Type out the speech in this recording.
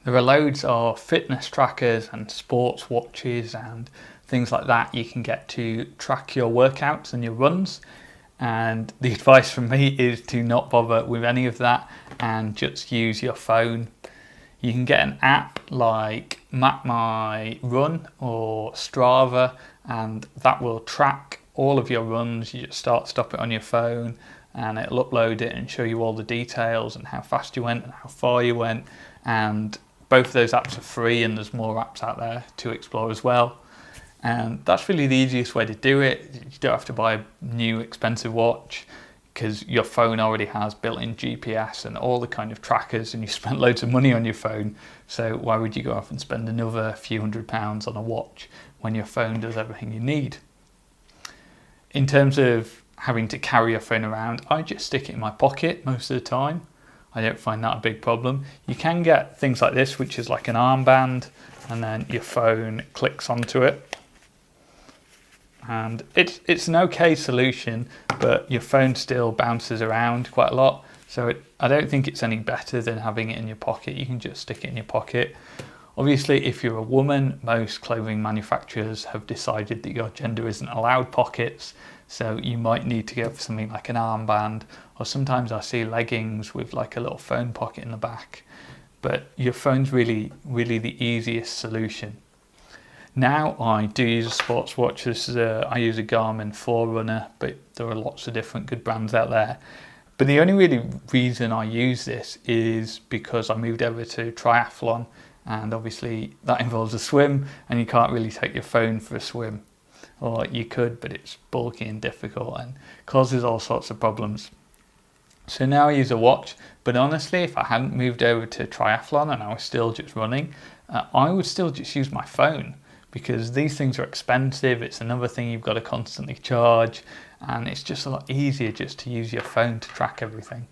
There are loads of fitness trackers and sports watches and things like that you can get to track your workouts and your runs. And the advice from me is to not bother with any of that and just use your phone. You can get an app like Map My Run or Strava, and that will track all of your runs. You just stop it on your phone, and it'll upload it and show you all the details and how fast you went and how far you went. And both of those apps are free, and there's more apps out there to explore as well. And that's really the easiest way to do it. You don't have to buy a new expensive watch because your phone already has built-in GPS and all the kind of trackers, and you spent loads of money on your phone. So why would you go off and spend another few £100s on a watch when your phone does everything you need? In terms of having to carry your phone around, I just stick it in my pocket most of the time. I don't find that a big problem. You can get things like this, which is like an armband, and then your phone clicks onto it. And it's an okay solution, but your phone still bounces around quite a lot. So I don't think it's any better than having it in your pocket. You can just stick it in your pocket. Obviously, if you're a woman, most clothing manufacturers have decided that your gender isn't allowed pockets. So you might need to go for something like an armband, or sometimes I see leggings with like a little phone pocket in the back. But your phone's really the easiest solution. Now I do use a sports watch. I use a Garmin Forerunner, but there are lots of different good brands out there. But the only really reason I use this is because I moved over to triathlon, and obviously that involves a swim, and you can't really take your phone for a swim. Or you could, but it's bulky and difficult and causes all sorts of problems. So now I use a watch, but honestly, if I hadn't moved over to triathlon and I was still just running, I would still just use my phone, because these things are expensive. It's another thing you've got to constantly charge, and it's just a lot easier just to use your phone to track everything.